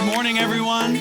Good morning, everyone.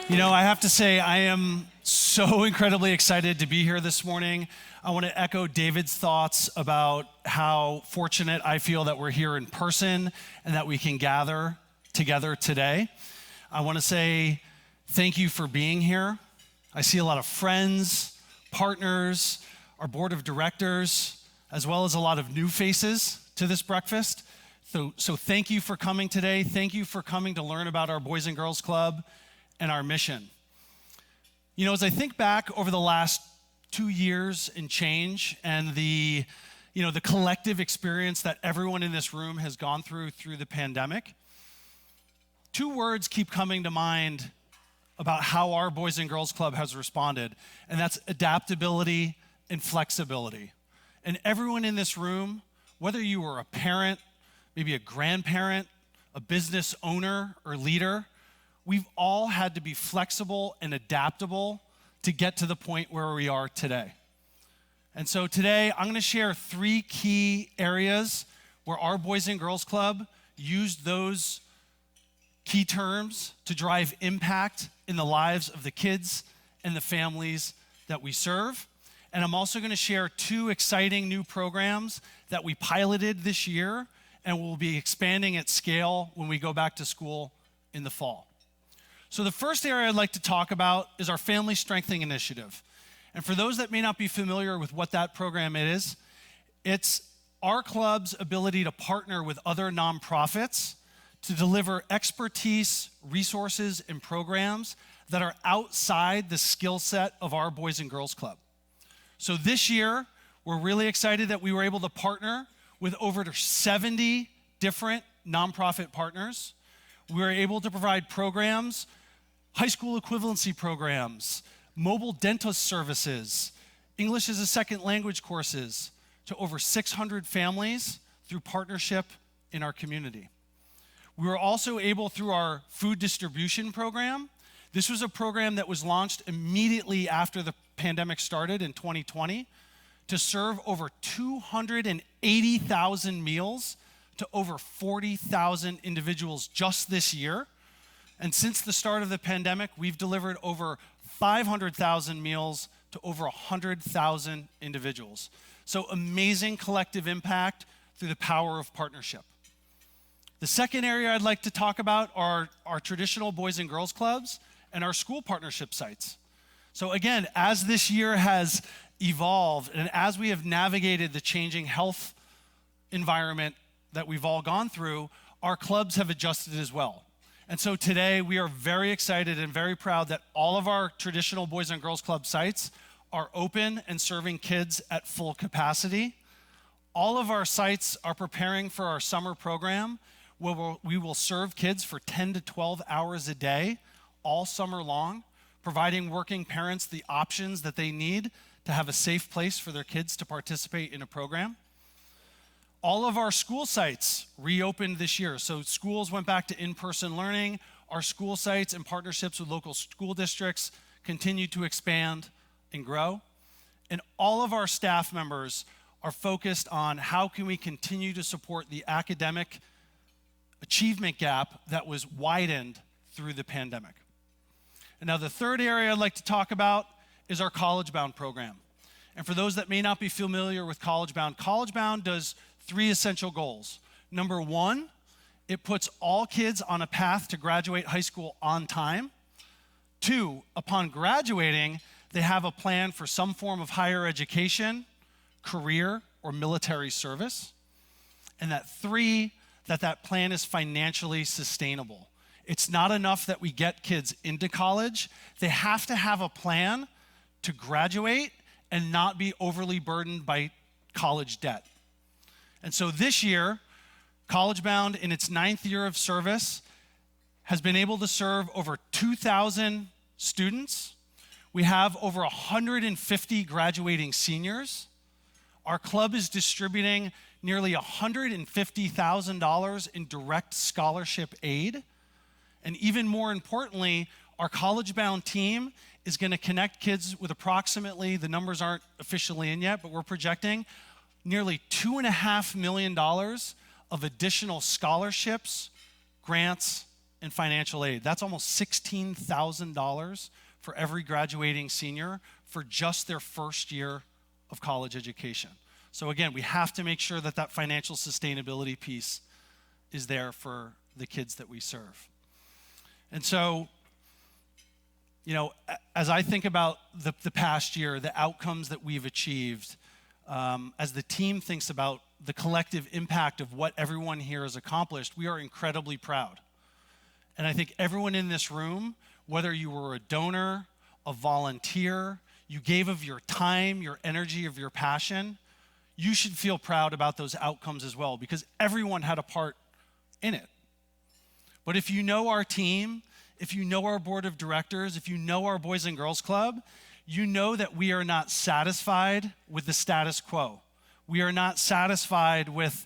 You know, I have to say, I am so incredibly excited to be here this morning. I want to echo David's thoughts about how fortunate I feel that we're here in person and that we can gather together today. I want to say thank you for being here. I see a lot of friends, partners, our board of directors, as well as a lot of new faces to this breakfast. So thank you for coming today. Thank you for coming to learn about our Boys and Girls Club and our mission. You know, as I think back over the last 2 years and change and the collective experience that everyone in this room has gone through the pandemic, 2 words keep coming to mind about how our Boys and Girls Club has responded, and that's adaptability and flexibility. And everyone in this room, whether you were a parent, maybe a grandparent, a business owner or leader, we've all had to be flexible and adaptable to get to the point where we are today. And so today, I'm gonna share 3 key areas where our Boys and Girls Club used those key terms to drive impact in the lives of the kids and the families that we serve. And I'm also gonna share 2 exciting new programs that we piloted this year and will be expanding at scale when we go back to school in the fall. So the first area I'd like to talk about is our Family Strengthening Initiative. And for those that may not be familiar with what that program is, it's our club's ability to partner with other nonprofits to deliver expertise, resources, and programs that are outside the skill set of our Boys and Girls Club. So this year, we're really excited that we were able to partner with over 70 different nonprofit partners. We were able to provide programs, high school equivalency programs, mobile dentist services, English as a second language courses to over 600 families through partnership in our community. We were also able, through our food distribution program, this was a program that was launched immediately after the pandemic started in 2020, to serve over 280,000 meals to over 40,000 individuals just this year. And since the start of the pandemic, we've delivered over 500,000 meals to over 100,000 individuals. So amazing collective impact through the power of partnership. The second area I'd like to talk about are our traditional Boys and Girls Clubs and our school partnership sites. So again, as this year has evolved and as we have navigated the changing health environment that we've all gone through, our clubs have adjusted as well. And so today we are very excited and very proud that all of our traditional Boys and Girls Club sites are open and serving kids at full capacity. All of our sites are preparing for our summer program where we will serve kids for 10 to 12 hours a day all summer long, providing working parents the options that they need to have a safe place for their kids to participate in a program. All of our school sites reopened this year. So schools went back to in-person learning. Our school sites and partnerships with local school districts continue to expand and grow. And all of our staff members are focused on how can we continue to support the academic achievement gap that was widened through the pandemic. And now the third area I'd like to talk about is our College Bound program. And for those that may not be familiar with College Bound does 3 essential goals. Number 1, it puts all kids on a path to graduate high school on time. 2, upon graduating, they have a plan for some form of higher education, career, or military service. And that 3, that plan is financially sustainable. It's not enough that we get kids into college. They have to have a plan to graduate and not be overly burdened by college debt. And so this year, College Bound, in its 9th year of service, has been able to serve over 2,000 students. We have over 150 graduating seniors. Our club is distributing nearly $150,000 in direct scholarship aid. And even more importantly, our College Bound team is going to connect kids with approximately, the numbers aren't officially in yet, but we're projecting nearly $2.5 million of additional scholarships, grants, in financial aid. That's almost $16,000 for every graduating senior for just their first year of college education. So again, we have to make sure that that financial sustainability piece is there for the kids that we serve. And so, you know, as I think about the past year, the outcomes that we've achieved, as the team thinks about the collective impact of what everyone here has accomplished, we are incredibly proud. And I think everyone in this room, whether you were a donor, a volunteer, you gave of your time, your energy, of your passion, you should feel proud about those outcomes as well, because everyone had a part in it. But if you know our team, if you know our board of directors, if you know our Boys and Girls Club, you know that we are not satisfied with the status quo. We are not satisfied with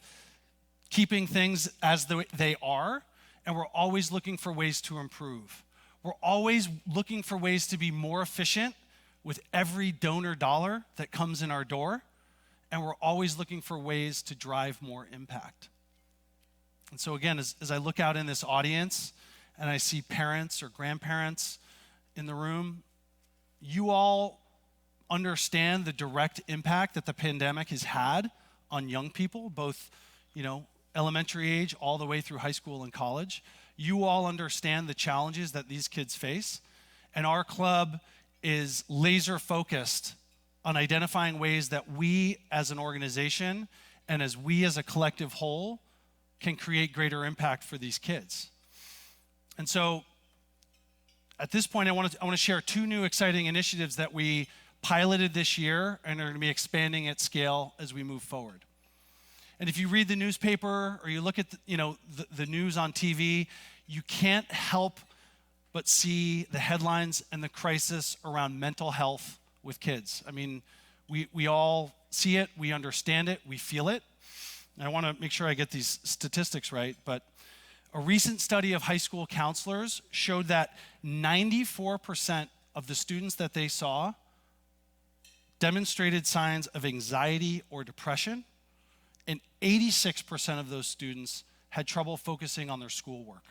keeping things as they are, and we're always looking for ways to improve. We're always looking for ways to be more efficient with every donor dollar that comes in our door, and we're always looking for ways to drive more impact. And so again, as I look out in this audience and I see parents or grandparents in the room, you all understand the direct impact that the pandemic has had on young people, both, you know, elementary age all the way through high school and college. You all understand the challenges that these kids face, and our club is laser focused on identifying ways that we as an organization and as we as a collective whole can create greater impact for these kids. And so at this point, I want to share two new exciting initiatives that we piloted this year and are going to be expanding at scale as we move forward. And if you read the newspaper or you look at the news on TV, you can't help but see the headlines and the crisis around mental health with kids. I mean, we all see it, we understand it, we feel it. And I want to make sure I get these statistics right, but a recent study of high school counselors showed that 94% of the students that they saw demonstrated signs of anxiety or depression, and 86% of those students had trouble focusing on their schoolwork.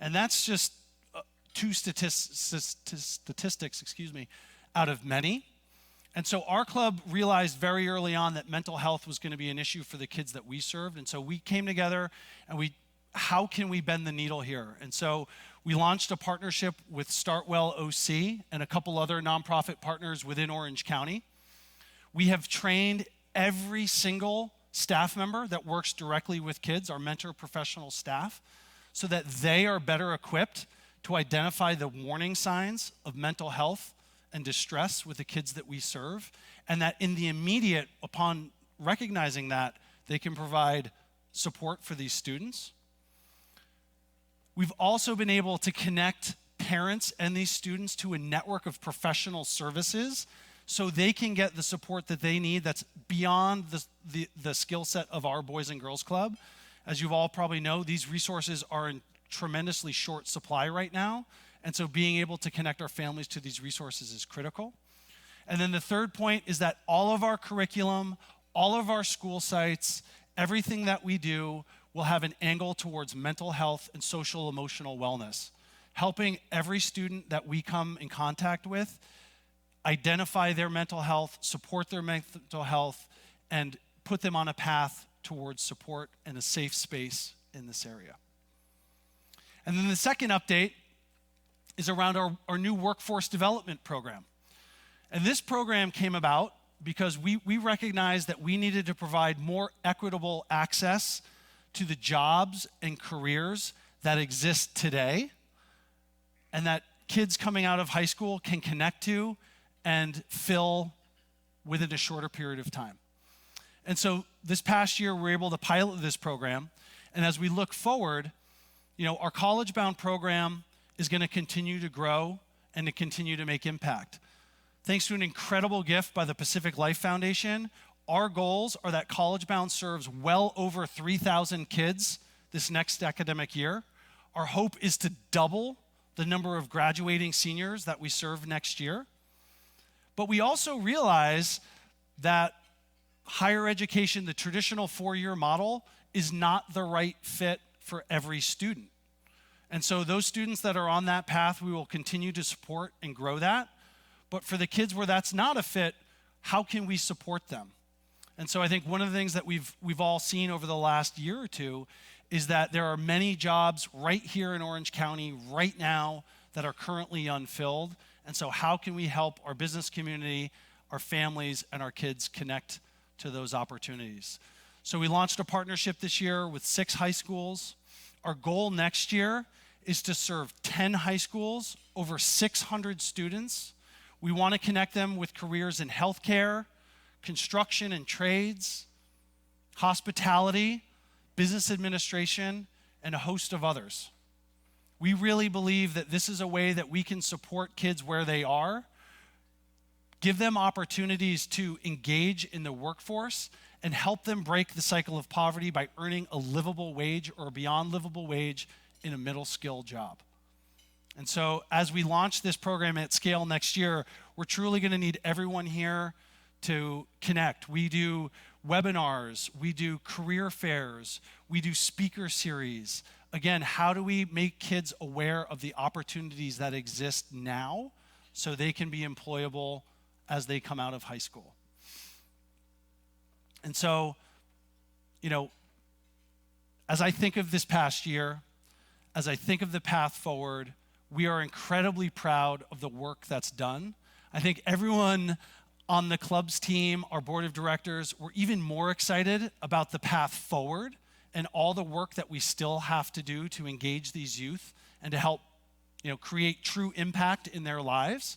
And that's just two statistics, out of many. And so our club realized very early on that mental health was going to be an issue for the kids that we served. And so we came together and how can we bend the needle here? And so we launched a partnership with Startwell OC and a couple other nonprofit partners within Orange County. We have trained every single staff member that works directly with kids, our mentor professional staff, so that they are better equipped to identify the warning signs of mental health and distress with the kids that we serve, and that in the immediate, upon recognizing that, they can provide support for these students. We've also been able to connect parents and these students to a network of professional services so they can get the support that they need that's beyond the skill set of our Boys and Girls Club. As you all probably know, these resources are in tremendously short supply right now, and so being able to connect our families to these resources is critical. And then the third point is that all of our curriculum, all of our school sites, everything that we do will have an angle towards mental health and social emotional wellness, helping every student that we come in contact with identify their mental health, support their mental health, and put them on a path towards support and a safe space in this area. And then the second update is around our new workforce development program. And this program came about because we recognized that we needed to provide more equitable access to the jobs and careers that exist today and that kids coming out of high school can connect to and fill within a shorter period of time. And so this past year, we were able to pilot this program. And as we look forward, our college-bound program is going to continue to grow and to continue to make impact. Thanks to an incredible gift by the Pacific Life Foundation, our goals are that College Bound serves well over 3,000 kids this next academic year. Our hope is to double the number of graduating seniors that we serve next year. But we also realize that higher education, the traditional four-year model, is not the right fit for every student. And so those students that are on that path, we will continue to support and grow that. But for the kids where that's not a fit, how can we support them? And so I think one of the things that we've all seen over the last year or two is that there are many jobs right here in Orange County right now that are currently unfilled. And so how can we help our business community, our families, and our kids connect to those opportunities? So we launched a partnership this year with 6 high schools. Our goal next year is to serve 10 high schools, over 600 students. We want to connect them with careers in healthcare, construction and trades, hospitality, business administration, and a host of others. We really believe that this is a way that we can support kids where they are, give them opportunities to engage in the workforce, and help them break the cycle of poverty by earning a livable wage or beyond livable wage in a middle skill job. And so as we launch this program at scale next year, we're truly going to need everyone here to connect. We do webinars, we do career fairs, we do speaker series. Again, how do we make kids aware of the opportunities that exist now so they can be employable as they come out of high school? And so, as I think of this past year, as I think of the path forward, we are incredibly proud of the work that's done. I think everyone on the club's team, our board of directors, we're even more excited about the path forward and all the work that we still have to do to engage these youth and to help, create true impact in their lives.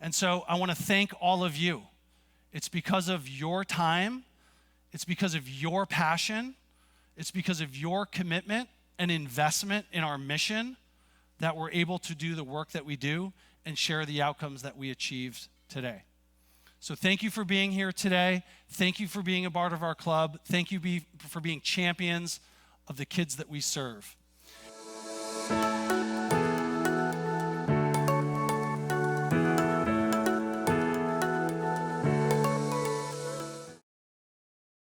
And so I want to thank all of you. It's because of your time, it's because of your passion, it's because of your commitment and investment in our mission that we're able to do the work that we do and share the outcomes that we achieved today. So thank you for being here today. Thank you for being a part of our club. Thank you for being champions of the kids that we serve.